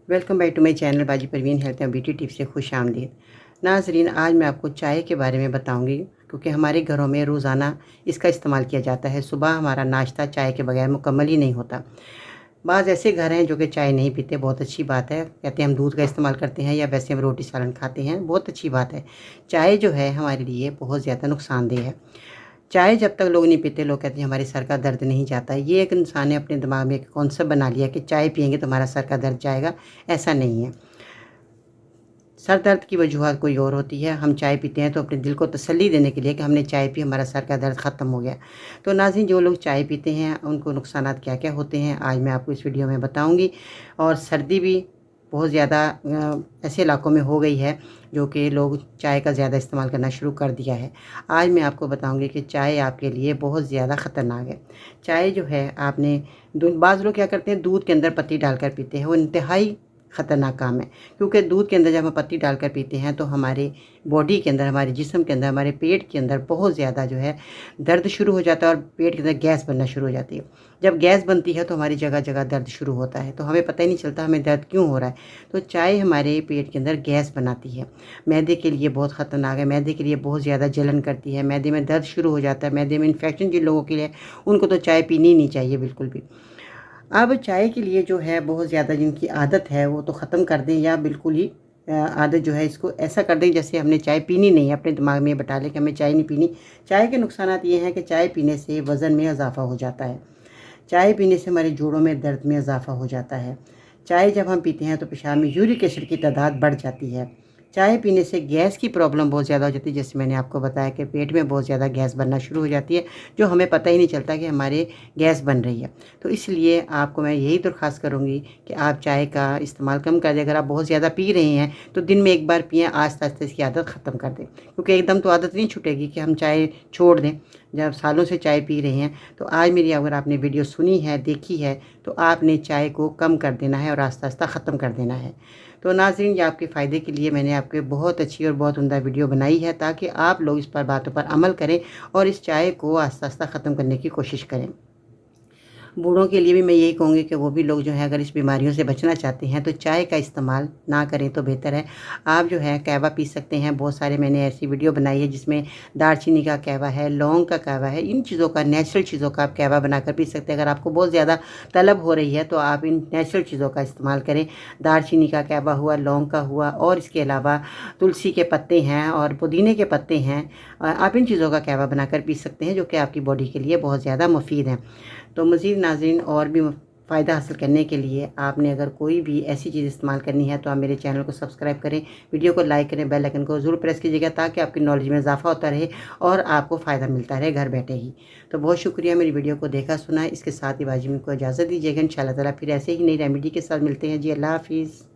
Welcome back to my channel Baji Parveen health and beauty tips से खुश आमदीद। नाजरीन, आज मैं आपको चाय के बारे में बताऊंगी क्योंकि हमारे घरों में रोज़ाना इसका इस्तेमाल किया जाता है। सुबह हमारा नाश्ता चाय के बगैर मुकम्मल ही नहीं होता। बाज़ ऐसे घर हैं जो कि चाय नहीं पीते, बहुत अच्छी बात है। कहते हैं हम दूध का इस्तेमाल करते हैं या वैसे हम रोटी सालन खाते हैं, बहुत अच्छी बात है। चाय जो है हमारे लिए बहुत ज़्यादा नुकसानदेह है। चाय जब तक लोग नहीं पीते, लोग कहते हैं हमारे सर का दर्द नहीं जाता। ये एक इंसान ने अपने दिमाग में एक कॉन्सेप्ट बना लिया कि चाय पियेंगे तो हमारा सर का दर्द जाएगा। ऐसा नहीं है। सर दर्द की वजूहत कोई और होती है। हम चाय पीते हैं तो अपने दिल को तसल्ली देने के लिए कि हमने चाय पी, हमारा सर का दर्द ख़त्म हो गया। तो नाज़रीन, जो लोग चाय पीते हैं उनको नुकसानात क्या क्या होते हैं आज मैं आपको इस वीडियो में बताऊंगी। और सर्दी भी बहुत ज़्यादा ऐसे इलाकों में हो गई है जो कि लोग चाय का ज़्यादा इस्तेमाल करना शुरू कर दिया है। आज मैं आपको बताऊंगी कि चाय आपके लिए बहुत ज़्यादा ख़तरनाक है। चाय जो है आपने बाज़ लोग क्या करते हैं, दूध के अंदर पत्ती डालकर पीते हैं। वो इंतहाई ख़तरनाक काम है क्योंकि दूध के अंदर जब हम पत्ती डालकर पीते हैं तो हमारे बॉडी के अंदर, हमारे जिस्म के अंदर, हमारे पेट के अंदर बहुत ज़्यादा जो है दर्द शुरू हो जाता है और पेट के अंदर गैस बनना शुरू हो जाती है। जब गैस बनती है तो हमारी जगह जगह दर्द शुरू होता है, तो हमें पता ही नहीं चलता हमें दर्द क्यों हो रहा है। तो चाय हमारे पेट के अंदर गैस बनाती है। मैदे के लिए बहुत ख़तरनाक है, मैदे के लिए बहुत ज़्यादा जलन करती है, मैदे में दर्द शुरू हो जाता है, मैदे में इन्फेक्शन जिन लोगों के लिए उनको तो चाय पीनी ही नहीं चाहिए बिल्कुल भी। अब चाय के लिए जो है बहुत ज़्यादा जिनकी आदत है वो तो ख़त्म कर दें या बिल्कुल ही आदत जो है इसको ऐसा कर दें जैसे हमने चाय पीनी नहीं है, अपने दिमाग में ये बैठा लें कि हमें चाय नहीं पीनी। चाय के नुकसानात ये हैं कि चाय पीने से वज़न में इजाफ़ा हो जाता है। चाय पीने से हमारे जोड़ों में दर्द में इजाफ़ा हो जाता है। चाय जब हम पीते हैं तो पेशाब में यूरिक एसिड की तादाद बढ़ जाती है। चाय पीने से गैस की प्रॉब्लम बहुत ज़्यादा हो जाती है, जैसे मैंने आपको बताया कि पेट में बहुत ज़्यादा गैस बनना शुरू हो जाती है, जो हमें पता ही नहीं चलता कि हमारे गैस बन रही है। तो इसलिए आपको मैं यही दरख्वास्त करूँगी कि आप चाय का इस्तेमाल कम कर दें। अगर आप बहुत ज़्यादा पी रहे हैं तो दिन में एक बार पिएँ, आहिस्ता आहिस्ता इसकी आदत ख़त्म कर दें, क्योंकि एकदम तो आदत नहीं छूटेगी कि हम चाय छोड़ दें। जब सालों से चाय पी रहे हैं तो आज मेरी अगर आपने वीडियो सुनी है, देखी है, तो आपने चाय को कम कर देना है और आहिस्ता आहिस्ता ख़त्म कर देना है। तो नाज़रीन, ये आपके फ़ायदे के लिए मैंने आपके बहुत अच्छी और बहुत उम्दा वीडियो बनाई है ताकि आप लोग इस पर बातों पर अमल करें और इस चाय को आहिस्ता आहिस्ता ख़त्म करने की कोशिश करें। बूढ़ों के लिए भी मैं यही कहूँगी कि वो भी लोग जो है अगर इस बीमारियों से बचना चाहते हैं तो चाय का इस्तेमाल ना करें तो बेहतर है। आप जो है कहवा पी सकते हैं। बहुत सारे मैंने ऐसी वीडियो बनाई है जिसमें दालचीनी का कहवा है, लौंग का कहवा है, इन चीज़ों का, नेचुरल चीज़ों का आप कहवा बनाकर पी सकते हैं। अगर आपको बहुत ज़्यादा तलब हो रही है तो आप इन नेचुरल चीज़ों का इस्तेमाल करें। दालचीनी का कहवा हुआ, लौंग का हुआ, और इसके अलावा तुलसी के पत्ते हैं और पुदीने के पत्ते हैं। आप इन चीज़ों का कहवा बनाकर पी सकते हैं जो कि आपकी बॉडी के लिए बहुत ज़्यादा मुफीद है। तो मज़ीद नाज़रीन, और भी फ़ायदा हासिल करने के लिए आपने अगर कोई भी ऐसी चीज़ इस्तेमाल करनी है तो आप मेरे चैनल को सब्सक्राइब करें, वीडियो को लाइक करें, बेल आइकन को ज़रूर प्रेस कीजिएगा ताकि आपकी नॉलेज में इजाफा होता रहे और आपको फ़ायदा मिलता रहे घर बैठे ही। तो बहुत शुक्रिया मेरी वीडियो को देखा सुना। इसके साथ ही बाजी में को इजाज़त दीजिएगा। इंशाअल्लाह ताला फिर ऐसे ही नई रेमेडी के साथ मिलते हैं जी। अल्लाह हाफ़िज़।